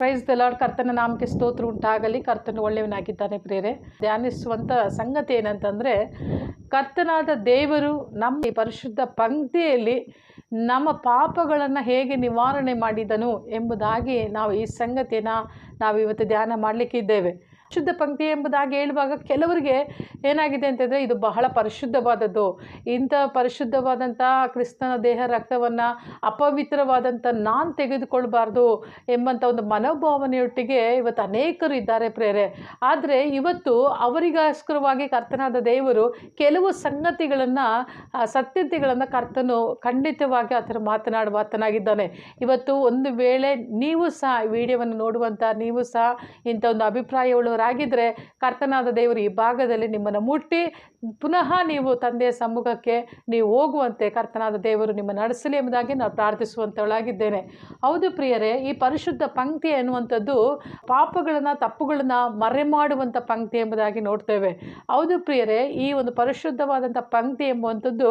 Praise the lord. ಕರ್ತನ ನಾಮಕ್ಕೆ ಸ್ತೋತ್ರ ಉಂಟಾಗಲಿ. ಕರ್ತನು ಒಳ್ಳೆಯವನಾಗಿದ್ದಾನೆ ಪ್ರಿಯರೇ. ಧ್ಯಾನಿಸುವಂಥ ಸಂಗತಿ ಏನಂತಂದರೆ, ಕರ್ತನಾದ ದೇವರು ನಮ್ಮ ಈ ಪರಿಶುದ್ಧ ಪಂಕ್ತಿಯಲ್ಲಿ ನಮ್ಮ ಪಾಪಗಳನ್ನು ಹೇಗೆ ನಿವಾರಣೆ ಮಾಡಿದನು ಎಂಬುದಾಗಿ ನಾವು ಈ ಸಂಗತಿಯನ್ನು ನಾವು ಇವತ್ತು ಧ್ಯಾನ ಮಾಡಲಿಕ್ಕಿದ್ದೇವೆ. ಶುದ್ಧ ಪಂಕ್ತಿ ಎಂಬುದಾಗಿ ಹೇಳುವಾಗ ಕೆಲವರಿಗೆ ಏನಾಗಿದೆ ಅಂತಂದರೆ, ಇದು ಬಹಳ ಪರಿಶುದ್ಧವಾದದ್ದು, ಇಂಥ ಪರಿಶುದ್ಧವಾದಂಥ ಕ್ರಿಸ್ತನ ದೇಹ ರಕ್ತವನ್ನು ಅಪವಿತ್ರವಾದಂಥ ನಾನು ತೆಗೆದುಕೊಳ್ಬಾರ್ದು ಎಂಬಂಥ ಒಂದು ಮನೋಭಾವನೆಯೊಟ್ಟಿಗೆ ಇವತ್ತು ಅನೇಕರು ಇದ್ದಾರೆ ಪ್ರೇರೆ. ಆದರೆ ಇವತ್ತು ಅವರಿಗೋಸ್ಕರವಾಗಿ ಕರ್ತನಾದ ದೇವರು ಕೆಲವು ಸಂಗತಿಗಳನ್ನು, ಸತ್ಯತೆಗಳನ್ನು ಕರ್ತನು ಖಂಡಿತವಾಗಿ ಆ ಥರ ಮಾತನಾಡುವ ಆತನಾಗಿದ್ದಾನೆ. ಇವತ್ತು ಒಂದು ವೇಳೆ ನೀವು ಸಹ ಈ ವಿಡಿಯೋವನ್ನು ನೋಡುವಂಥ ನೀವು ಸಹ ಇಂಥ ಒಂದು ಅಭಿಪ್ರಾಯವುಳ್ಳವರಾಗಿದ್ದರೆ, ಕರ್ತನಾದ ದೇವರು ಈ ಭಾಗದಲ್ಲಿ ನಿಮ್ಮನ್ನು ಮುಟ್ಟಿ ಪುನಃ ನೀವು ತಂದೆಯ ಸಮ್ಮುಖಕ್ಕೆ ನೀವು ಹೋಗುವಂತೆ ಕರ್ತನಾದ ದೇವರು ನಿಮ್ಮ ನಡೆಸಲಿ ಎಂಬುದಾಗಿ ನಾನು ಪ್ರಾರ್ಥಿಸುವಂಥವಳಾಗಿದ್ದೇನೆ. ಹೌದು ಪ್ರಿಯರೇ, ಈ ಪರಿಶುದ್ಧ ಪಂಕ್ತಿ ಎನ್ನುವಂಥದ್ದು ಪಾಪಗಳನ್ನು, ತಪ್ಪುಗಳನ್ನು ಮರೆಮಾಡುವಂಥ ಪಂಕ್ತಿ ಎಂಬುದಾಗಿ ನೋಡ್ತೇವೆ. ಹೌದು ಪ್ರಿಯರೇ, ಈ ಒಂದು ಪರಿಶುದ್ಧವಾದಂಥ ಪಂಕ್ತಿ ಎಂಬುವಂಥದ್ದು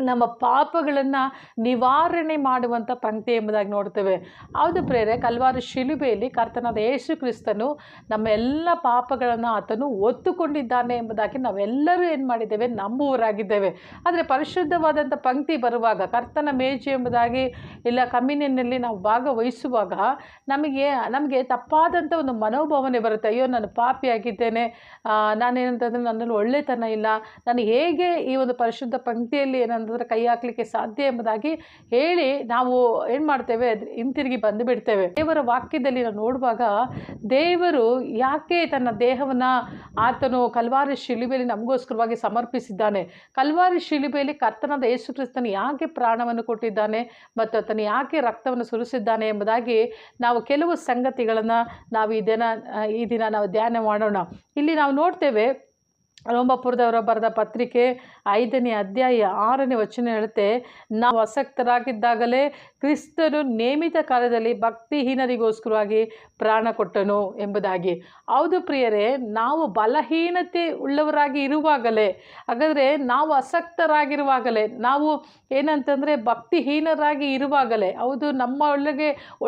ನಮ್ಮ ಪಾಪಗಳನ್ನು ನಿವಾರಣೆ ಮಾಡುವಂಥ ಪಂಕ್ತಿ ಎಂಬುದಾಗಿ ನೋಡ್ತೇವೆ. ಹೌದು ಪ್ರೇರೆ, ಕಲ್ವಾರಿ ಶಿಲುಬೆಯಲ್ಲಿ ಕರ್ತನಾದ ಯೇಸು ಕ್ರಿಸ್ತನು ನಮ್ಮ ಎಲ್ಲ ಪಾಪಗಳನ್ನು ಆತನು ಹೊತ್ತುಕೊಂಡಿದ್ದಾನೆ ಎಂಬುದಾಗಿ ನಾವೆಲ್ಲರೂ ಏನು ಮಾಡಿದ್ದೇವೆ, ನಂಬುವರಾಗಿದ್ದೇವೆ. ಆದರೆ ಪರಿಶುದ್ಧವಾದಂಥ ಪಂಕ್ತಿ ಬರುವಾಗ, ಕರ್ತನ ಮೇಜು ಎಂಬುದಾಗಿ ಇಲ್ಲ ಕಮ್ಯುನಿಯನ್ನಲ್ಲಿ ನಾವು ಭಾಗವಹಿಸುವಾಗ ನಮಗೆ ತಪ್ಪಾದಂಥ ಒಂದು ಮನೋಭಾವನೆ ಬರುತ್ತೆ. ಅಯ್ಯೋ, ನಾನು ಪಾಪಿಯಾಗಿದ್ದೇನೆ, ನಾನೇನಂತಂದರೆ ನನ್ನಲ್ಲಿ ಒಳ್ಳೆತನ ಇಲ್ಲ, ನಾನು ಹೇಗೆ ಈ ಒಂದು ಪರಿಶುದ್ಧ ಪಂಕ್ತಿಯಲ್ಲಿ ಏನಂತಂದರೆ ಕೈ ಹಾಕಲಿಕ್ಕೆ ಸಾಧ್ಯ ಎಂಬುದಾಗಿ ಹೇಳಿ ನಾವು ಏನು ಮಾಡ್ತೇವೆ, ಹಿಂತಿರುಗಿ ಬಂದು ಬಿಡ್ತೇವೆ. ದೇವರ ವಾಕ್ಯದಲ್ಲಿ ನಾವು ನೋಡುವಾಗ ದೇವರು ಯಾಕೆ ತನ್ನ ದೇಹವನ್ನು ಆತನು ಕಲ್ವಾರಿ ಶಿಲುಬೆಯಲ್ಲಿ ನಮಗೋಸ್ಕರವಾಗಿ ಸಮರ್ಪಿಸಿದ್ದಾನೆ, ಕಲ್ವಾರಿ ಶಿಲುಬೆಯಲ್ಲಿ ಕರ್ತನಾದ ಯೇಸು ಕ್ರಿಸ್ತನು ಯಾಕೆ ಪ್ರಾಣವನ್ನು ಕೊಟ್ಟಿದ್ದಾನೆ ಮತ್ತು ಆತನು ಯಾಕೆ ರಕ್ತವನ್ನು ಸುರಿಸಿದ್ದಾನೆ ಎಂಬುದಾಗಿ ನಾವು ಕೆಲವು ಸಂಗತಿಗಳನ್ನು ನಾವು ಈ ದಿನ ನಾವು ಧ್ಯಾನ ಮಾಡೋಣ. ಇಲ್ಲಿ ನಾವು ನೋಡ್ತೇವೆ, ರೋಮಾಪುರದವರ ಬರೆದ ಪತ್ರಿಕೆ 5ನೇ ಅಧ್ಯಾಯ 6ನೇ ವಚನ ಹೇಳುತ್ತೆ, ನಾವು ಅಸಕ್ತರಾಗಿದ್ದಾಗಲೇ ಕ್ರಿಸ್ತನು ನೇಮಿತ ಕಾಲದಲ್ಲಿ ಭಕ್ತಿಹೀನರಿಗೋಸ್ಕರವಾಗಿ ಪ್ರಾಣ ಕೊಟ್ಟನು ಎಂಬುದಾಗಿ. ಹೌದು ಪ್ರಿಯರೇ, ನಾವು ಬಲಹೀನತೆ ಉಳ್ಳವರಾಗಿ ಇರುವಾಗಲೇ, ಹಾಗಾದರೆ ನಾವು ಅಸಕ್ತರಾಗಿರುವಾಗಲೇ, ನಾವು ಏನಂತಂದರೆ ಭಕ್ತಿಹೀನರಾಗಿ ಇರುವಾಗಲೇ, ಹೌದು ನಮ್ಮ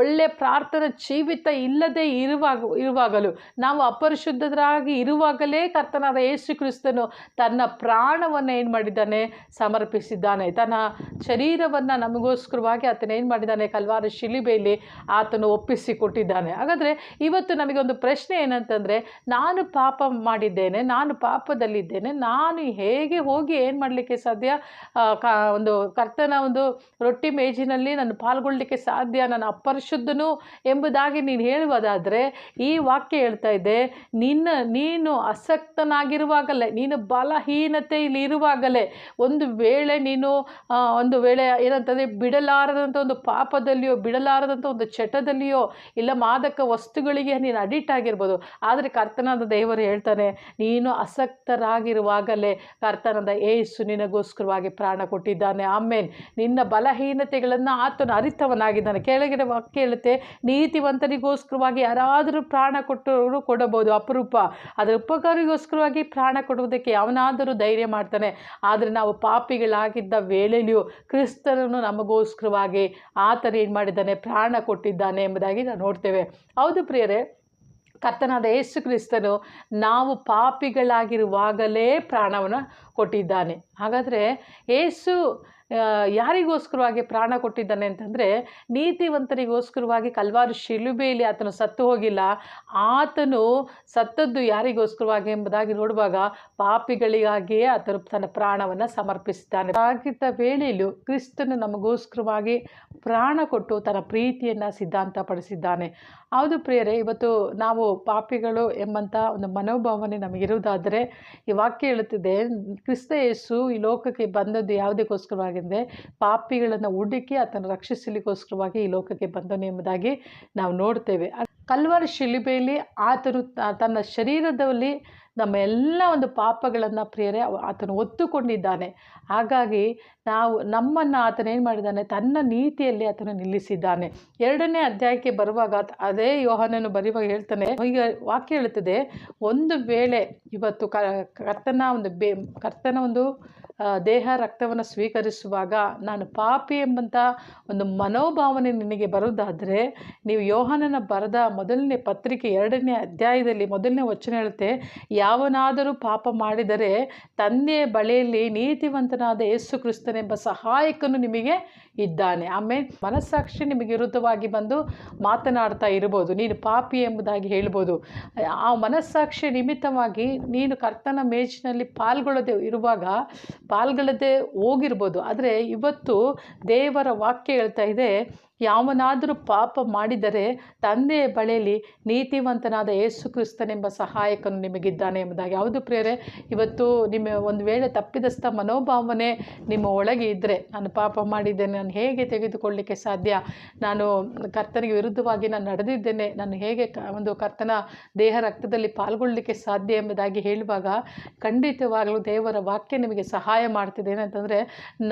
ಒಳ್ಳೆ ಪ್ರಾರ್ಥನಾ ಜೀವಿತ ಇಲ್ಲದೆ ಇರುವಾಗಲೂ, ನಾವು ಅಪರಿಶುದ್ಧರಾಗಿ ಇರುವಾಗಲೇ ಕರ್ತನಾದ ಯೇಸು ಕ್ರಿಸ್ತನು ತನ್ನ ಪ್ರಾಣವನ್ನು ಏನು ಮಾಡಿದ್ದಾನೆ, ಸಮರ್ಪಿಸಿದ್ದಾನೆ. ತನ್ನ ಶರೀರವನ್ನು ನಮಗೋಸ್ಕರವಾಗಿ ಆತನ ಏನು ಮಾಡಿದ್ದಾನೆ, ಕಲ್ವಾರಿ ಶಿಲುಬೆಯಲ್ಲಿ ಆತನು ಒಪ್ಪಿಸಿಕೊಟ್ಟಿದ್ದಾನೆ. ಹಾಗಾದರೆ ಇವತ್ತು ನಮಗೊಂದು ಪ್ರಶ್ನೆ ಏನಂತಂದರೆ, ನಾನು ಪಾಪ ಮಾಡಿದ್ದೇನೆ, ನಾನು ಪಾಪದಲ್ಲಿದ್ದೇನೆ, ನಾನು ಹೇಗೆ ಹೋಗಿ ಏನು ಮಾಡಲಿಕ್ಕೆ ಸಾಧ್ಯ, ಒಂದು ಕರ್ತನ ಒಂದು ರೊಟ್ಟಿ ಮೇಜಿನಲ್ಲಿ ನಾನು ಪಾಲ್ಗೊಳ್ಳಲಿಕ್ಕೆ ಸಾಧ್ಯ, ನಾನು ಅಪರಿಶುದ್ಧನು ಎಂಬುದಾಗಿ ನೀನು ಹೇಳುವುದಾದರೆ, ಈ ವಾಕ್ಯ ಹೇಳ್ತಾ ಇದೆ, ನೀನು ಅಸಕ್ತನಾಗಿರುವಾಗಲೇ, ನೀನು ಬಲಹೀನತೆಯಲ್ಲಿ ಇರುವಾಗಲೇ, ಒಂದು ವೇಳೆ ನೀನು ಏನಂತಂದರೆ ಬಿಡಲಾರದಂಥ ಒಂದು ಪಾಪದಲ್ಲಿಯೋ, ಬಿಡಲಾರದಂಥ ಒಂದು ಚಟದಲ್ಲಿಯೋ, ಇಲ್ಲ ಮಾದಕ ವಸ್ತುಗಳಿಗೆ ನೀನು ಅಡಿಕ್ಟ್ ಆಗಿರ್ಬೋದು. ಆದರೆ ಕರ್ತನಾದ ದೇವರು ಹೇಳ್ತಾನೆ, ನೀನು ಅಸಕ್ತರಾಗಿರುವಾಗಲೇ ಕರ್ತನಾದ ಯೇಸು ನಿನಗೋಸ್ಕರವಾಗಿ ಪ್ರಾಣ ಕೊಟ್ಟಿದ್ದಾನೆ. ಆಮೇಲೆ ನಿನ್ನ ಬಲಹೀನತೆಗಳನ್ನು ಆತನು ಅರಿತವನಾಗಿದ್ದಾನೆ. ಕೆಳಗಿನ ವಾಕ್ಯ ಹೇಳುತ್ತೆ, ನೀತಿವಂತರಿಗೋಸ್ಕರವಾಗಿ ಯಾರಾದರೂ ಪ್ರಾಣ ಕೊಡಬಹುದು, ಅಪರೂಪ. ಅದರ ಉಪಕಾರಿಗೋಸ್ಕರವಾಗಿ ಪ್ರಾಣ ಕೊಡುವುದಕ್ಕೆ ಯಾವನಾದರೂ ಧೈರ್ಯ ಮಾಡ್ತಾನೆ. ಆದರೆ ನಾವು ಪಾಪಿಗಳಾಗಿದ್ದ ವೇಳೆಯಲ್ಲಿಯೂ ಕ್ರಿಸ್ತನನ್ನು ನಮಗೋಸ್ಕರವಾಗಿ ಆತನು ಏನು ಮಾಡಿದ್ದಾನೆ, ಪ್ರಾಣ ಕೊಟ್ಟಿದ್ದಾನೆ ಎಂಬುದಾಗಿ ನಾವು ನೋಡ್ತೇವೆ. ಹೌದು ಪ್ರಿಯರೇ, ಕರ್ತನಾದ ಯೇಸು ಕ್ರಿಸ್ತನು ನಾವು ಪಾಪಿಗಳಾಗಿರುವಾಗಲೇ ಪ್ರಾಣವನ್ನು ಕೊಟ್ಟಿದ್ದಾನೆ. ಹಾಗಾದರೆ ಯೇಸು ಯಾರಿಗೋಸ್ಕರವಾಗಿ ಪ್ರಾಣ ಕೊಟ್ಟಿದ್ದಾನೆ ಅಂತಂದರೆ, ನೀತಿವಂತರಿಗೋಸ್ಕರವಾಗಿ ಕಲ್ವಾರಿ ಶಿಲುಬೆಯಲ್ಲಿ ಆತನು ಸತ್ತು ಹೋಗಿಲ್ಲ. ಆತನು ಸತ್ತದ್ದು ಯಾರಿಗೋಸ್ಕರವಾಗಿ ಎಂಬುದಾಗಿ ನೋಡುವಾಗ ಪಾಪಿಗಳಿಗಾಗಿಯೇ ಆತನು ತನ್ನ ಪ್ರಾಣವನ್ನು ಸಮರ್ಪಿಸಿದ್ದಾನೆ. ಆಗಿದ್ದ ವೇಳೆಯಲ್ಲೂ ಕ್ರಿಸ್ತನು ನಮಗೋಸ್ಕರವಾಗಿ ಪ್ರಾಣ ಕೊಟ್ಟು ತನ್ನ ಪ್ರೀತಿಯನ್ನು ಸಿದ್ಧಾಂತಪಡಿಸಿದ್ದಾನೆ. ಹೌದು ಪ್ರಿಯರೇ, ಇವತ್ತು ನಾವು ಪಾಪಿಗಳು ಎಂಬಂಥ ಒಂದು ಮನೋಭಾವನೆ ನಮಗಿರುವುದಾದರೆ, ಈ ವಾಕ್ಯ ಹೇಳುತ್ತಿದೆ, ಕ್ರಿಸ್ತ ಯೇಸು ಈ ಲೋಕಕ್ಕೆ ಬಂದದ್ದು ಯಾವುದಕ್ಕೋಸ್ಕರವಾಗಿದ್ದರೆ, ಪಾಪಿಗಳನ್ನು ಹುಡುಕಿ ಆತನ ರಕ್ಷಿಸಲಿಕ್ಕೋಸ್ಕರವಾಗಿ ಈ ಲೋಕಕ್ಕೆ ಬಂದನು ಎಂಬುದಾಗಿ ನಾವು ನೋಡ್ತೇವೆ. ಕಲ್ವಾರಿ ಶಿಲುಬೆಯಲ್ಲಿ ಆತನು ತನ್ನ ಶರೀರದಲ್ಲಿ ನಮ್ಮ ಎಲ್ಲ ಒಂದು ಪಾಪಗಳನ್ನು ಪ್ರಿಯರೇ ಆತನು ಹೊತ್ತುಕೊಂಡಿದ್ದಾನೆ. ಹಾಗಾಗಿ ನಮ್ಮನ್ನು ಆತನು ಏನು ಮಾಡಿದ್ದಾನೆ, ತನ್ನ ನೀತಿಯಲ್ಲಿ ಆತನು ನಿಲ್ಲಿಸಿದ್ದಾನೆ. 2ನೇ ಅಧ್ಯಾಯಕ್ಕೆ ಬರುವಾಗ ಅದೇ ಯೋಹಾನನು ಬರೆಯುವಾಗ ಹೇಳ್ತಾನೆ, ಈಗ ವಾಕ್ಯ ಹೇಳುತ್ತದೆ, ಒಂದು ವೇಳೆ ಇವತ್ತು ಕರ್ತನ ಒಂದು ದೇಹ ರಕ್ತವನ್ನು ಸ್ವೀಕರಿಸುವಾಗ ನಾನು ಪಾಪಿ ಎಂಬಂಥ ಒಂದು ಮನೋಭಾವನೆ ನಿನಗೆ ಬರುವುದಾದರೆ, ನೀವು ಯೋಹಾನನ ಬರೆದ ಮೊದಲನೇ ಪತ್ರಿಕೆ 2ನೇ ಅಧ್ಯಾಯದಲ್ಲಿ 1ನೇ ವಚನ ಹೇಳುತ್ತೆ, ಯಾವನಾದರೂ ಪಾಪ ಮಾಡಿದರೆ ತಂದೆಯ ಬಳಿಯಲ್ಲಿ ನೀತಿವಂತನಾದ ಯೇಸು ಕ್ರಿಸ್ತನೆಂಬ ಸಹಾಯಕನು ನಿಮಗೆ ಇದ್ದಾನೆ. ಆಮೇಲೆ ಮನಸ್ಸಾಕ್ಷಿ ನಿಮಗೆ ವಿರುದ್ಧವಾಗಿ ಬಂದು ಮಾತನಾಡ್ತಾ ಇರ್ಬೋದು, ನೀನು ಪಾಪಿ ಎಂಬುದಾಗಿ ಹೇಳ್ಬೋದು. ಆ ಮನಸ್ಸಾಕ್ಷಿ ನಿಮಿತ್ತವಾಗಿ ನೀನು ಕರ್ತನ ಮೇಜಿನಲ್ಲಿ ಪಾಲ್ಗೊಳ್ಳದೆ ಹೋಗಿರ್ಬೋದು. ಆದರೆ ಇವತ್ತು ದೇವರ ವಾಕ್ಯ ಹೇಳ್ತಾ ಇದೆ, ಯಾವನಾದರೂ ಪಾಪ ಮಾಡಿದರೆ ತಂದೆಯ ಬಳಿಯಲ್ಲಿ ನೀತಿವಂತನಾದ ಯೇಸು ಕ್ರಿಸ್ತನೆಂಬ ಸಹಾಯಕನು ನಿಮಗಿದ್ದಾನೆ ಎಂಬುದಾಗಿ. ಯಾವುದು ಪ್ರಿಯರೇ, ಇವತ್ತು ನಿಮ್ಮ ಒಂದು ವೇಳೆ ತಪ್ಪಿದಸ್ಥ ಮನೋಭಾವನೆ ನಿಮ್ಮ ಒಳಗೆ ಇದ್ದರೆ, ನಾನು ಪಾಪ ಮಾಡಿದ್ದೇನೆ, ನಾನು ಹೇಗೆ ತೆಗೆದುಕೊಳ್ಳಲಿಕ್ಕೆ ಸಾಧ್ಯ, ನಾನು ಕರ್ತನಿಗೆ ವಿರುದ್ಧವಾಗಿ ನಾನು ನಡೆದಿದ್ದೇನೆ, ನಾನು ಹೇಗೆ ಒಂದು ಕರ್ತನ ದೇಹ ರಕ್ತದಲ್ಲಿ ಪಾಲ್ಗೊಳ್ಳಲಿಕ್ಕೆ ಸಾಧ್ಯ ಎಂಬುದಾಗಿ ಹೇಳುವಾಗ ಖಂಡಿತವಾಗಲೂ ದೇವರ ವಾಕ್ಯ ನಿಮಗೆ ಸಹಾಯ ಮಾಡ್ತಿದೆ. ಏನಂತಂದರೆ,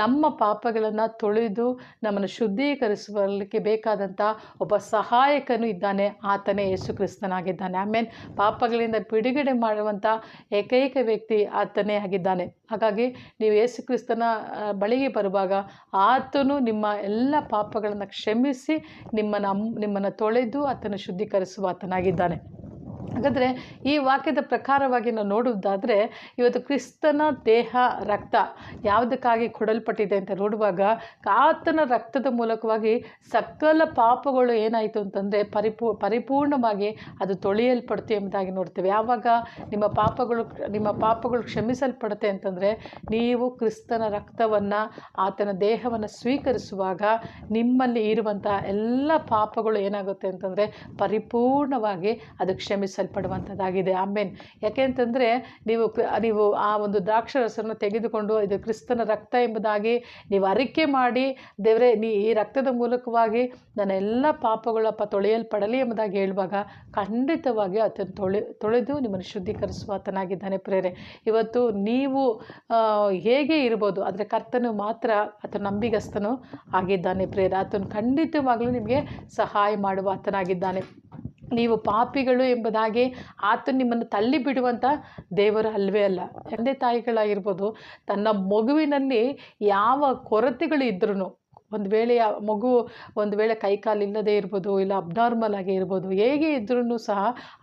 ನಮ್ಮ ಪಾಪಗಳನ್ನು ತೊಳೆದು ನಮ್ಮನ್ನು ಶುದ್ಧೀಕರಿಸುವ ಬೇಕಾದಂಥ ಒಬ್ಬ ಸಹಾಯಕನು ಇದ್ದಾನೆ, ಆತನೇ ಯೇಸು ಕ್ರಿಸ್ತನಾಗಿದ್ದಾನೆ. ಆಮೇಲೆ ಪಾಪಗಳಿಂದ ಬಿಡುಗಡೆ ಮಾಡುವಂಥ ಏಕೈಕ ವ್ಯಕ್ತಿ ಆತನೇ ಆಗಿದ್ದಾನೆ. ಹಾಗಾಗಿ ನೀವು ಯೇಸು ಕ್ರಿಸ್ತನ ಬಳಿಗೆ ಬರುವಾಗ ಆತನು ನಿಮ್ಮ ಎಲ್ಲ ಪಾಪಗಳನ್ನು ಕ್ಷಮಿಸಿ ನಿಮ್ಮನ್ನು ತೊಳೆದು ಆತನು ಶುದ್ಧೀಕರಿಸುವ ಆತನಾಗಿದ್ದಾನೆ. ಹಾಗಾದರೆ ಈ ವಾಕ್ಯದ ಪ್ರಕಾರವಾಗಿ ನಾವು ನೋಡುವುದಾದರೆ, ಇವತ್ತು ಕ್ರಿಸ್ತನ ದೇಹ ರಕ್ತ ಯಾವುದಕ್ಕಾಗಿ ಕೊಡಲ್ಪಟ್ಟಿದೆ ಅಂತ ನೋಡುವಾಗ, ಆತನ ರಕ್ತದ ಮೂಲಕವಾಗಿ ಸಕಲ ಪಾಪಗಳು ಏನಾಯಿತು ಅಂತಂದರೆ ಪರಿಪೂರ್ಣವಾಗಿ ಅದು ತೊಳೆಯಲ್ಪಡ್ತು ಎಂಬುದಾಗಿ ನೋಡ್ತೇವೆ. ಯಾವಾಗ ನಿಮ್ಮ ಪಾಪಗಳು ಕ್ಷಮಿಸಲ್ಪಡುತ್ತೆ ಅಂತಂದರೆ, ನೀವು ಕ್ರಿಸ್ತನ ರಕ್ತವನ್ನು, ಆತನ ದೇಹವನ್ನು ಸ್ವೀಕರಿಸುವಾಗ ನಿಮ್ಮಲ್ಲಿ ಇರುವಂಥ ಎಲ್ಲ ಪಾಪಗಳು ಏನಾಗುತ್ತೆ ಅಂತಂದರೆ ಪರಿಪೂರ್ಣವಾಗಿ ಅದು ಕ್ಷಮಿಸಲ್ಪಡುವಂಥದ್ದಾಗಿದೆ. ಆಮೇನ್. ಯಾಕೆಂತಂದರೆ ನೀವು ಆ ಒಂದು ದ್ರಾಕ್ಷರಸವನ್ನು ತೆಗೆದುಕೊಂಡು ಇದು ಕ್ರಿಸ್ತನ ರಕ್ತ ಎಂಬುದಾಗಿ ನೀವು ಅರಿಕೆ ಮಾಡಿ, ದೇವರೇ ಈ ರಕ್ತದ ಮೂಲಕವಾಗಿ ನನ್ನ ಎಲ್ಲ ಪಾಪಗಳಪ್ಪ ತೊಳೆಯಲ್ಪಡಲಿ ಎಂಬುದಾಗಿ ಹೇಳುವಾಗ ಖಂಡಿತವಾಗಿ ಆತನು ತೊಳೆದು ನಿಮ್ಮನ್ನು ಶುದ್ಧೀಕರಿಸುವ ಆತನಾಗಿದ್ದಾನೆ. ಪ್ರೇರೆ, ಇವತ್ತು ನೀವು ಹೇಗೆ ಇರ್ಬೋದು, ಆದರೆ ಕರ್ತನು ಮಾತ್ರ ಆತನ ನಂಬಿಗಸ್ತನು ಆಗಿದ್ದಾನೆ. ಪ್ರೇರೆ, ಆತನು ಖಂಡಿತವಾಗಲೂ ನಿಮಗೆ ಸಹಾಯ ಮಾಡುವ ಆತನಾಗಿದ್ದಾನೆ. ನೀವು ಪಾಪಿಗಳು ಎಂಬುದಾಗಿ ಆತನು ನಿಮ್ಮನ್ನು ತಳ್ಳಿ ಬಿಡುವಂಥ ದೇವರು ಅಲ್ಲವೇ ಅಲ್ಲ. ತಂದೆ ತಾಯಿಗಳಾಗಿರ್ಬೋದು, ತನ್ನ ಮಗುವಿನಲ್ಲಿ ಯಾವ ಕೊರತೆಗಳು ಇದ್ರೂ, ಒಂದು ವೇಳೆ ಕೈಕಾಲು ಇಲ್ಲದೆ ಇರ್ಬೋದು, ಇಲ್ಲ ಅಬ್ನಾರ್ಮಲ್ ಆಗಿ ಇರ್ಬೋದು, ಹೇಗೆ ಇದ್ರೂ ಸಹ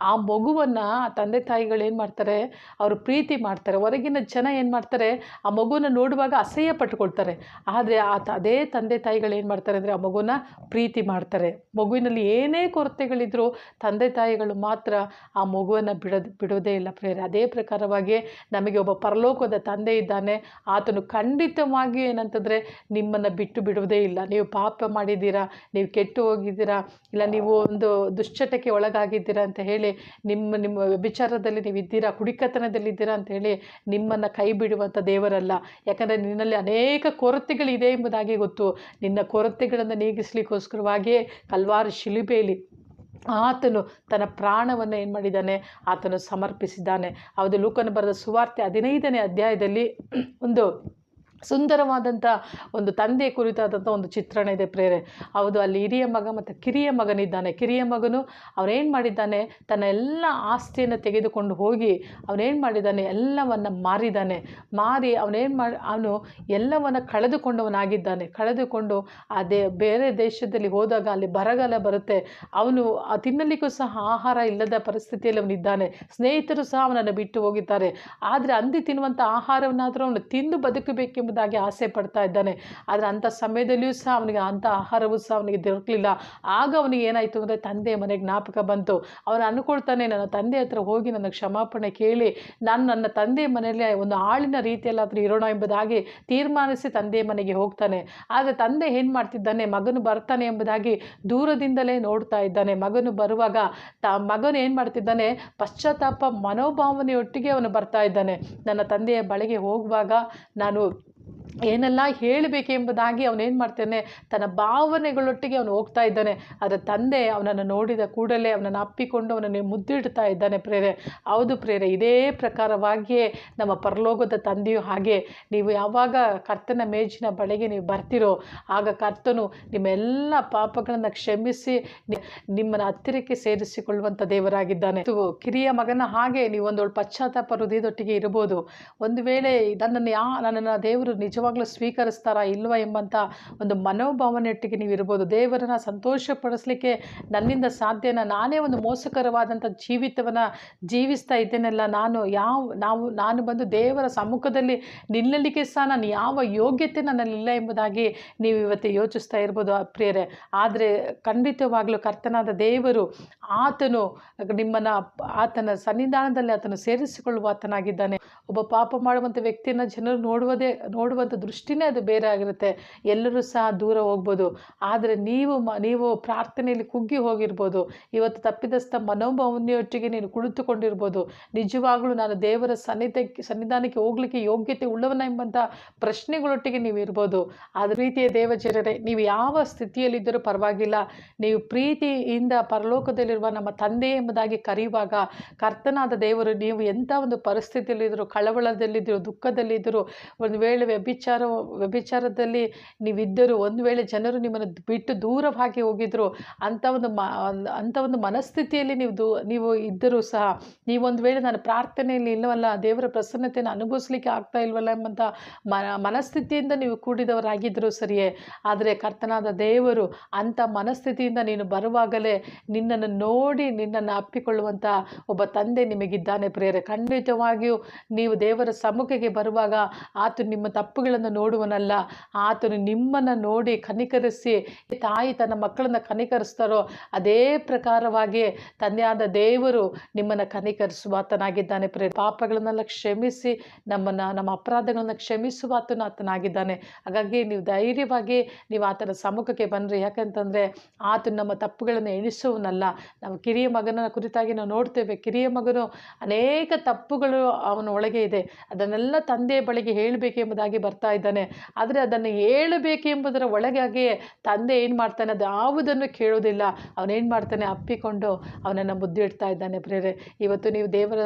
ಆ ಮಗುವನ್ನು ತಂದೆ ತಾಯಿಗಳು ಏನು ಮಾಡ್ತಾರೆ, ಅವರು ಪ್ರೀತಿ ಮಾಡ್ತಾರೆ. ಹೊರಗಿನ ಜನ ಏನು ಮಾಡ್ತಾರೆ, ಆ ಮಗುವನ್ನು ನೋಡುವಾಗ ಅಸಹ್ಯ ಪಟ್ಟುಕೊಳ್ತಾರೆ. ಆದರೆ ಅದೇ ತಂದೆ ತಾಯಿಗಳು ಏನು ಮಾಡ್ತಾರೆ ಅಂದರೆ ಆ ಮಗುನ ಪ್ರೀತಿ ಮಾಡ್ತಾರೆ. ಮಗುವಿನಲ್ಲಿ ಏನೇ ಕೊರತೆಗಳಿದ್ರೂ ತಂದೆ ತಾಯಿಗಳು ಮಾತ್ರ ಆ ಮಗುವನ್ನು ಬಿಡೋದೇ ಇಲ್ಲ. ಪ್ರೇರೆ, ಅದೇ ಪ್ರಕಾರವಾಗಿ ನಮಗೆ ಒಬ್ಬ ಪರಲೋಕದ ತಂದೆ ಇದ್ದಾನೆ. ಆತನು ಖಂಡಿತವಾಗಿಯೂ ಏನಂತಂದರೆ ನಿಮ್ಮನ್ನು ಬಿಟ್ಟು ಬಿಡುವುದೇ ಇಲ್ಲ. ನೀವು ಪಾಪ ಮಾಡಿದ್ದೀರಾ, ನೀವು ಕೆಟ್ಟು ಹೋಗಿದ್ದೀರಾ, ಇಲ್ಲ ನೀವು ಒಂದು ದುಶ್ಚಟಕ್ಕೆ ಒಳಗಾಗಿದ್ದೀರಾ ಅಂತ ಹೇಳಿ, ನಿಮ್ಮ ವ್ಯಭಿಚಾರದಲ್ಲಿ ನೀವು ಇದ್ದೀರಾ, ಕುಡಿಕತನದಲ್ಲಿದ್ದೀರಾ ಅಂತ ಹೇಳಿ ನಿಮ್ಮನ್ನು ಕೈ ಬಿಡುವಂಥ ದೇವರಲ್ಲ. ಯಾಕಂದರೆ ನಿನ್ನಲ್ಲಿ ಅನೇಕ ಕೊರತೆಗಳಿದೆ ಎಂಬುದಾಗಿ ಗೊತ್ತು. ನಿನ್ನ ಕೊರತೆಗಳನ್ನು ನೀಗಿಸಲಿಕ್ಕೋಸ್ಕರವಾಗಿಯೇ ಕಲ್ವಾರಿ ಶಿಲುಬೆಯಲ್ಲಿ ಆತನು ತನ್ನ ಪ್ರಾಣವನ್ನು ಏನು ಮಾಡಿದ್ದಾನೆ, ಆತನು ಸಮರ್ಪಿಸಿದ್ದಾನೆ. ಹೌದು, ಲೂಕನ ಬರೆದ ಸುವಾರ್ತೆ 15ನೇ ಅಧ್ಯಾಯದಲ್ಲಿ ಒಂದು ಸುಂದರವಾದಂಥ ಒಂದು ತಂದೆಯ ಕುರಿತಾದಂಥ ಒಂದು ಚಿತ್ರಣ ಇದೆ. ಪ್ರೇರೆ, ಹೌದು, ಅಲ್ಲಿ ಹಿರಿಯ ಮಗ ಮತ್ತು ಕಿರಿಯ ಮಗನಿದ್ದಾನೆ. ಕಿರಿಯ ಮಗನು ಅವನೇನು ಮಾಡಿದ್ದಾನೆ, ತನ್ನ ಎಲ್ಲ ಆಸ್ತಿಯನ್ನು ತೆಗೆದುಕೊಂಡು ಹೋಗಿ ಅವನೇನು ಮಾಡಿದ್ದಾನೆ, ಎಲ್ಲವನ್ನು ಮಾರಿ ಅವನು ಎಲ್ಲವನ್ನು ಕಳೆದುಕೊಂಡು ಬೇರೆ ದೇಶದಲ್ಲಿ ಹೋದಾಗ ಅಲ್ಲಿ ಬರಗಾಲ ಬರುತ್ತೆ. ಅವನು ತಿನ್ನಲಿಕ್ಕೂ ಸಹ ಆಹಾರ ಇಲ್ಲದ ಪರಿಸ್ಥಿತಿಯಲ್ಲಿ ಅವನಿದ್ದಾನೆ. ಸ್ನೇಹಿತರು ಸಹ ಅವನನ್ನು ಬಿಟ್ಟು ಹೋಗಿದ್ದಾರೆ. ಆದರೆ ಅಂದು ತಿನ್ನುವಂಥ ಆಹಾರವನ್ನಾದರೂ ಅವನು ತಿಂದು ಬದುಕಬೇಕೆಂಬ ಆಸೆ ಪಡ್ತಾ ಇದ್ದಾನೆ. ಆದರೆ ಅಂಥ ಸಮಯದಲ್ಲಿಯೂ ಸಹ ಅವನಿಗೆ ಅಂಥ ಆಹಾರವೂ ಸಹ ಅವನಿಗೆ ದೊರಕಲಿಲ್ಲ. ಆಗ ಅವನಿಗೆ ಏನಾಯಿತು ಅಂದರೆ ತಂದೆಯ ಮನೆಗೆ ಜ್ಞಾಪಕ ಬಂತು. ಅವನು ಅಂದ್ಕೊಳ್ತಾನೆ, ನನ್ನ ತಂದೆ ಹತ್ರ ಹೋಗಿ ನನ್ನ ಕ್ಷಮಾಪಣೆ ಕೇಳಿ ನಾನು ನನ್ನ ತಂದೆಯ ಮನೆಯಲ್ಲಿ ಒಂದು ಆಳಿನ ರೀತಿಯಲ್ಲಾದರೂ ಇರೋಣ ಎಂಬುದಾಗಿ ತೀರ್ಮಾನಿಸಿ ತಂದೆಯ ಮನೆಗೆ ಹೋಗ್ತಾನೆ. ಆದರೆ ತಂದೆ ಏನು ಮಾಡ್ತಿದ್ದಾನೆ, ಮಗನು ಬರ್ತಾನೆ ಎಂಬುದಾಗಿ ದೂರದಿಂದಲೇ ನೋಡ್ತಾ ಇದ್ದಾನೆ. ಮಗನು ಬರುವಾಗ ಮಗನು ಏನು ಮಾಡ್ತಿದ್ದಾನೆ, ಪಶ್ಚಾತ್ತಾಪ ಮನೋಭಾವನೆಯೊಟ್ಟಿಗೆ ಅವನು ಬರ್ತಾ ಇದ್ದಾನೆ. ನನ್ನ ತಂದೆಯ ಬಳಿಗೆ ಹೋಗುವಾಗ ನಾನು ಏನೆಲ್ಲ ಹೇಳಬೇಕೆಂಬುದಾಗಿ ಅವನೇನು ಮಾಡ್ತಾನೆ, ತನ್ನ ಭಾವನೆಗಳೊಟ್ಟಿಗೆ ಅವನು ಹೋಗ್ತಾ ಇದ್ದಾನೆ. ಅದರ ತಂದೆ ಅವನನ್ನು ನೋಡಿದ ಕೂಡಲೇ ಅವನನ್ನು ಅಪ್ಪಿಕೊಂಡು ಅವನನ್ನು ಮುದ್ದಿಡ್ತಾ ಇದ್ದಾನೆ ಪ್ರೇರೆ. ಹೌದು ಪ್ರೇರೆ, ಇದೇ ಪ್ರಕಾರವಾಗಿಯೇ ನಮ್ಮ ಪರಲೋಕದ ತಂದೆಯು ಹಾಗೆ. ನೀವು ಯಾವಾಗ ಕರ್ತನ ಮೇಜಿನ ಬಳಿಗೆ ನೀವು ಬರ್ತಿರೋ ಆಗ ಕರ್ತನು ನಿಮ್ಮೆಲ್ಲ ಪಾಪಗಳನ್ನು ಕ್ಷಮಿಸಿ ನಿಮ್ಮನ್ನು ಹತ್ತಿರಕ್ಕೆ ಸೇರಿಸಿಕೊಳ್ಳುವಂಥ ದೇವರಾಗಿದ್ದಾನೆ. ಕಿರಿಯ ಮಗನ ಹಾಗೆ ನೀವು ಒಂದೊಳ್ಳೆ ಪಶ್ಚಾತ್ತಾಪ ಹೃದಯದೊಟ್ಟಿಗೆ ಇರ್ಬೋದು. ಒಂದು ವೇಳೆ ನನ್ನನ್ನು ದೇವರು ನಿಜವಾಗ್ಲೂ ಸ್ವೀಕರಿಸ್ತಾರಾ ಇಲ್ವಾ ಎಂಬಂಥ ಒಂದು ಮನೋಭಾವನೆಯೊಟ್ಟಿಗೆ ನೀವು ಇರ್ಬೋದು. ದೇವರನ್ನು ಸಂತೋಷಪಡಿಸ್ಲಿಕ್ಕೆ ನನ್ನಿಂದ ಸಾಧ್ಯನ, ನಾನೇ ಒಂದು ಮೋಸಕರವಾದಂಥ ಜೀವಿತವನ್ನು ಜೀವಿಸ್ತಾ ಇದ್ದೇನಲ್ಲ, ನಾನು ಬಂದು ದೇವರ ಸಮ್ಮುಖದಲ್ಲಿ ನಿಲ್ಲಲಿಕ್ಕೆ ಸಹ ನಾನು ಯಾವ ಯೋಗ್ಯತೆ ನನ್ನಲ್ಲಿಲ್ಲ ಎಂಬುದಾಗಿ ನೀವು ಇವತ್ತು ಯೋಚಿಸ್ತಾ ಇರ್ಬೋದು ಪ್ರಿಯರೇ. ಆದರೆ ಖಂಡಿತವಾಗಲೂ ಕರ್ತನಾದ ದೇವರು ಆತನು ನಿಮ್ಮನ್ನು ಆತನ ಸನ್ನಿಧಾನದಲ್ಲಿ ಆತನು ಸೇರಿಸಿಕೊಳ್ಳುವ ಆತನಾಗಿದ್ದಾನೆ. ಒಬ್ಬ ಪಾಪ ಮಾಡುವಂಥ ವ್ಯಕ್ತಿಯನ್ನು ಜನರು ನೋಡುವಂಥ ದೃಷ್ಟಿನೇ ಅದು ಬೇರೆ ಆಗಿರುತ್ತೆ. ಎಲ್ಲರೂ ಸಹ ದೂರ ಹೋಗ್ಬೋದು. ಆದರೆ ನೀವು ಪ್ರಾರ್ಥನೆಯಲ್ಲಿ ಕುಗ್ಗಿ ಹೋಗಿರ್ಬೋದು. ಇವತ್ತು ತಪ್ಪಿದಸ್ಥ ಮನೋಭಾವನೆಯೊಟ್ಟಿಗೆ ನೀನು ಕುಳಿತುಕೊಂಡಿರ್ಬೋದು. ನಿಜವಾಗ್ಲೂ ನಾನು ದೇವರ ಸನ್ನಿಧಾನಕ್ಕೆ ಹೋಗ್ಲಿಕ್ಕೆ ಯೋಗ್ಯತೆ ಉಳ್ಳವನ ಎಂಬಂಥ ಪ್ರಶ್ನೆಗಳೊಟ್ಟಿಗೆ ನೀವು ಇರ್ಬೋದು. ಅದೇ ರೀತಿಯ ದೇವಜನರೇ, ನೀವು ಯಾವ ಸ್ಥಿತಿಯಲ್ಲಿದ್ದರೂ ಪರವಾಗಿಲ್ಲ, ನೀವು ಪ್ರೀತಿಯಿಂದ ಪರಲೋಕದಲ್ಲಿರುವ ನಮ್ಮ ತಂದೆ ಎಂಬುದಾಗಿ ಕರೆಯುವಾಗ ಕರ್ತನಾದ ದೇವರು, ನೀವು ಎಂಥ ಒಂದು ಪರಿಸ್ಥಿತಿಯಲ್ಲಿದ್ದರೂ, ಕಳವಳದಲ್ಲಿದ್ದರೂ, ದುಃಖದಲ್ಲಿದ್ದರೂ, ಒಂದು ವೇಳೆ ವ್ಯಭಿಚಾರದಲ್ಲಿ ನೀವಿದ್ದರೂ, ಒಂದು ವೇಳೆ ಜನರು ನಿಮ್ಮನ್ನು ಬಿಟ್ಟು ದೂರವಾಗಿ ಹೋಗಿದ್ರು, ಅಂಥ ಒಂದು ಮನಸ್ಥಿತಿಯಲ್ಲಿ ನೀವು ಇದ್ದರೂ ಸಹ, ನೀವೊಂದು ವೇಳೆ ನಾನು ಪ್ರಾರ್ಥನೆಯಲ್ಲಿ ಇಲ್ಲವಲ್ಲ, ದೇವರ ಪ್ರಸನ್ನತೆಯನ್ನು ಅನುಭವಿಸ್ಲಿಕ್ಕೆ ಆಗ್ತಾ ಇಲ್ವಲ್ಲ ಎಂಬಂಥ ಮನಸ್ಥಿತಿಯಿಂದ ನೀವು ಕೂಡಿದವರಾಗಿದ್ದರೂ ಸರಿಯೇ. ಆದರೆ ಕರ್ತನಾದ ದೇವರು ಅಂಥ ಮನಸ್ಥಿತಿಯಿಂದ ನೀನು ಬರುವಾಗಲೇ ನಿನ್ನನ್ನು ನೋಡಿ ನಿನ್ನನ್ನು ಅಪ್ಪಿಕೊಳ್ಳುವಂಥ ಒಬ್ಬ ತಂದೆ ನಿಮಗಿದ್ದಾನೆ ಪ್ರಿಯರೇ. ಖಂಡಿತವಾಗಿಯೂ ನೀವು ದೇವರ ಸಮ್ಮುಖಕ್ಕೆ ಬರುವಾಗ ಆತನು ನಿಮ್ಮ ತಪ್ಪುಗಳನ್ನು ನೋಡುವನಲ್ಲ, ಆತನು ನಿಮ್ಮನ್ನು ನೋಡಿ ಕನಿಕರಿಸಿ, ತಾಯಿ ತನ್ನ ಮಕ್ಕಳನ್ನು ಕನಿಕರಿಸ್ತಾರೋ ಅದೇ ಪ್ರಕಾರವಾಗಿ ತಂದೆಯಾದ ದೇವರು ನಿಮ್ಮನ್ನು ಕನಿಕರಿಸುವ ಆತನಾಗಿದ್ದಾನೆ ಪ್ರಿಯರೇ. ಪಾಪಗಳನ್ನೆಲ್ಲ ಕ್ಷಮಿಸಿ ನಮ್ಮ ಅಪರಾಧಗಳನ್ನು ಕ್ಷಮಿಸುವ ಆತನಾಗಿದ್ದಾನೆ. ಹಾಗಾಗಿ ನೀವು ಧೈರ್ಯವಾಗಿ ನೀವು ಆತನ ಸಮ್ಮುಖಕ್ಕೆ ಬನ್ನಿರಿ. ಯಾಕಂತಂದರೆ ಆತನು ನಮ್ಮ ತಪ್ಪುಗಳನ್ನು ಎಣಿಸುವನಲ್ಲ. ನಾವು ಕಿರಿಯ ಮಗನ ಕುರಿತಾಗಿ ನಾವು ನೋಡ್ತೇವೆ. ಕಿರಿಯ ಮಗನು ಅನೇಕ ತಪ್ಪುಗಳು ಅವನ ಒಳಗೆ ಇದೆ. ಅದನ್ನೆಲ್ಲ ತಂದೆಯ ಬಳಿಗೆ ಹೇಳಬೇಕೆಂಬುದಾಗಿ ಬರ್ತಾ ಇದ್ದಾನೆ. ಆದರೆ ಅದನ್ನು ಹೇಳಬೇಕೆಂಬುದರ ಒಳಗಾಗಿಯೇ ತಂದೆ ಏನು ಮಾಡ್ತಾನೆ, ಅದು ಯಾವುದನ್ನು ಕೇಳೋದಿಲ್ಲ. ಅವನೇನು ಮಾಡ್ತಾನೆ, ಅಪ್ಪಿಕೊಂಡು ಅವನನ್ನು ಮುದ್ದಿಡ್ತಾ ಇದ್ದಾನೆ ಪ್ರಿಯರೇ. ಇವತ್ತು ನೀವು ದೇವರ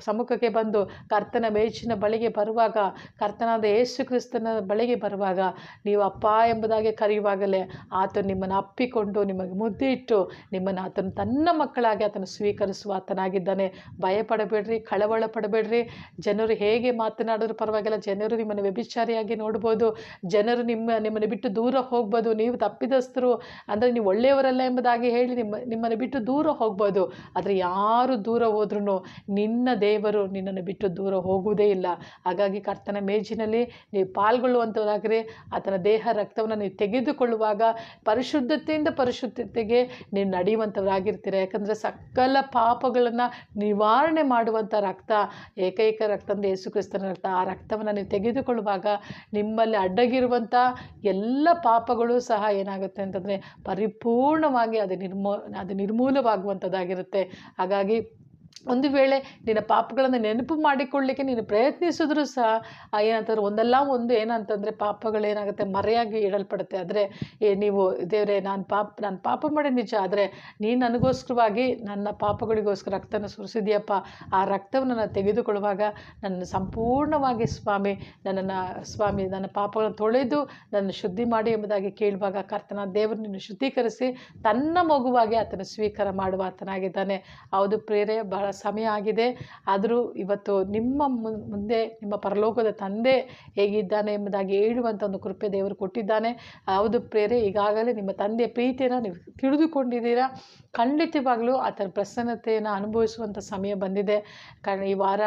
ಸಮ್ಮುಖಕ್ಕೆ ಬಂದು ಕರ್ತನ ಮೇಜಿನ ಬಳಿಗೆ ಬರುವಾಗ, ಕರ್ತನಾದ ಯೇಸು ಕ್ರಿಸ್ತನ ಬಳಿಗೆ ಬರುವಾಗ, ನೀವು ಅಪ್ಪ ಎಂಬುದಾಗಿ ಕರೆಯುವಾಗಲೇ ಆತನು ನಿಮ್ಮನ್ನು ಅಪ್ಪಿಕೊಂಡು ನಿಮಗೆ ಮುದ್ದಿಟ್ಟು ನಿಮ್ಮನ್ನು ಆತನು ತನ್ನ ಮಕ್ಕಳಾಗಿ ಆತನು ಸ್ವೀಕರಿಸುವ ಆತನಾಗಿದ್ದಾನೆ. ಭಯಪಡಬೇಡ್ರಿ, ಕಳವಳ ಪಡಬೇಡ್ರಿ. ಜನರು ಹೇಗೆ ಮಾತನಾಡಿದ್ರು ಪರವಾಗಿಲ್ಲ. ಜನರು ನಿಮ್ಮನ್ನು ವ್ಯಭಿಚಾರಿಯಾಗಿ ನೋಡ್ಬೋದು, ಜನರು ನಿಮ್ಮನ್ನು ಬಿಟ್ಟು ದೂರ ಹೋಗ್ಬೋದು. ನೀವು ತಪ್ಪಿದಸ್ಥರು ಅಂದರೆ ನೀವು ಒಳ್ಳೆಯವರಲ್ಲ ಎಂಬುದಾಗಿ ಹೇಳಿ ನಿಮ್ಮನ್ನು ಬಿಟ್ಟು ದೂರ ಹೋಗ್ಬೋದು. ಆದರೆ ಯಾರು ದೂರ ಹೋದ್ರೂ ನಿನ್ನ ದೇವರು ನಿನ್ನನ್ನು ಬಿಟ್ಟು ದೂರ ಹೋಗುವುದೇ ಇಲ್ಲ. ಹಾಗಾಗಿ ಕರ್ತನ ಮೇಜಿನಲ್ಲಿ ನೀವು ಪಾಲ್ಗೊಳ್ಳುವಂಥದ್ದಾಗ್ರಿ. ಆತನ ದೇಹ ರಕ್ತವನ್ನು ನೀವು ತೆಗೆದುಕೊಳ್ಳುವಾಗ ಪರಿಶುದ್ಧತೆಯಿಂದ ಪರಿಶುದ್ಧತೆಗೆ ನೀವು ನಡೆಯುವಂಥವರಾಗಿರ್ತೀರ. ಯಾಕಂದರೆ ಸಕಲ ಪಾಪಗಳನ್ನು ನಿವಾರಣೆ ಮಾಡುವಂಥ ರಕ್ತ, ಏಕೈಕ ರಕ್ತ ಅಂದರೆ ಯೇಸು ಕ್ರಿಸ್ತನ ರಕ್ತ. ಆ ರಕ್ತವನ್ನು ನೀವು ತೆಗೆದುಕೊಳ್ಳುವಾಗ ನಿಮ್ಮಲ್ಲಿ ಅಡ್ಡಗಿರುವಂಥ ಎಲ್ಲ ಪಾಪಗಳು ಸಹ ಏನಾಗುತ್ತೆ ಅಂತಂದರೆ ಪರಿಪೂರ್ಣವಾಗಿ ಅದು ನಿರ್ಮೂಲವಾಗುವಂಥದ್ದಾಗಿರುತ್ತೆ. ಹಾಗಾಗಿ ಒಂದು ವೇಳೆ ನಿನ್ನ ಪಾಪಗಳನ್ನು ನೆನಪು ಮಾಡಿಕೊಳ್ಳಲಿಕ್ಕೆ ನೀನು ಪ್ರಯತ್ನಿಸಿದ್ರೂ ಸಹ ಏನಂತಂದ್ರೆ ಒಂದಲ್ಲ ಏನಂತಂದರೆ ಪಾಪಗಳೇನಾಗುತ್ತೆ, ಮರೆಯಾಗಿ ಇಡಲ್ಪಡುತ್ತೆ. ಆದರೆ ನೀವು ದೇವರೇ ನಾನು ಪಾಪ ಮಾಡಿ ನಿಜ, ಆದರೆ ನೀನು ನನಗೋಸ್ಕರವಾಗಿ ನನ್ನ ಪಾಪಗಳಿಗೋಸ್ಕರ ರಕ್ತನ ಸುರಿಸಿದ್ಯಪ್ಪ, ಆ ರಕ್ತವನ್ನು ನಾನು ತೆಗೆದುಕೊಳ್ಳುವಾಗ ನನ್ನ ಸಂಪೂರ್ಣವಾಗಿ ನನ್ನ ಪಾಪಗಳನ್ನು ತೊಳೆದು ನನ್ನ ಶುದ್ಧಿ ಮಾಡಿ ಎಂಬುದಾಗಿ ಕೇಳುವಾಗ ಕರ್ತನ ದೇವರು ನಿನ್ನ ಶುದ್ಧೀಕರಿಸಿ ತನ್ನ ಮಗುವಾಗಿ ಆತನ ಸ್ವೀಕಾರ ಮಾಡುವ ಆತನಾಗಿದ್ದಾನೆ. ಹೌದು ಪ್ರಿಯರೇ, ಬಹಳ ಸಮಯ ಆಗಿದೆ. ಆದರೂ ಇವತ್ತು ನಿಮ್ಮ ಮುಂದೆ ನಿಮ್ಮ ಪರಲೋಕದ ತಂದೆ ಹೇಗಿದ್ದಾನೆ ಎಂಬುದಾಗಿ ಹೇಳುವಂಥ ಒಂದು ಕೃಪೆ ದೇವರು ಕೊಟ್ಟಿದ್ದಾನೆ. ಹೌದು ಪ್ರಿಯರೇ, ಈಗಾಗಲೇ ನಿಮ್ಮ ತಂದೆಯ ಪ್ರೀತಿಯನ್ನು ನೀವು ತಿಳಿದುಕೊಂಡಿದ್ದೀರಾ. ಖಂಡಿತವಾಗಲೂ ಆತನ ಪ್ರಸನ್ನತೆಯನ್ನು ಅನುಭವಿಸುವಂಥ ಸಮಯ ಬಂದಿದೆ. ಕಾರಣ ಈ ವಾರ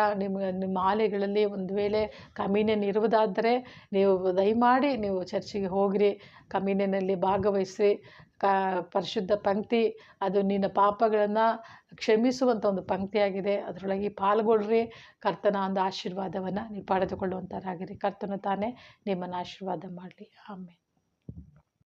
ನಿಮ್ಮ ಆಲಯಗಳಲ್ಲಿ ಒಂದು ವೇಳೆ ಕಮ್ಯೂನಿಯನ್ ಇರುವುದಾದರೆ ನೀವು ದಯಮಾಡಿ ನೀವು ಚರ್ಚಿಗೆ ಹೋಗಿರಿ, ಕಮ್ಯೂನಿಯನ್ನಲ್ಲಿ ಭಾಗವಹಿಸಿ. ಪರಿಶುದ್ಧ ಪಂಕ್ತಿ ಅದು ನಿನ್ನ ಪಾಪಗಳನ್ನು ಕ್ಷಮಿಸುವಂಥ ಒಂದು ಪಂಕ್ತಿಯಾಗಿದೆ. ಅದರೊಳಗೆ ಪಾಲ್ಗೊಳ್ಳ್ರಿ. ಕರ್ತನ ಒಂದು ಆಶೀರ್ವಾದವನ್ನು ನೀವು ಪಡೆದುಕೊಳ್ಳುವಂಥರಾಗಿರಿ. ಕರ್ತನು ತಾನೇ ನಿಮ್ಮನ್ನು ಆಶೀರ್ವಾದ ಮಾಡಲಿ. ಆಮೇಲೆ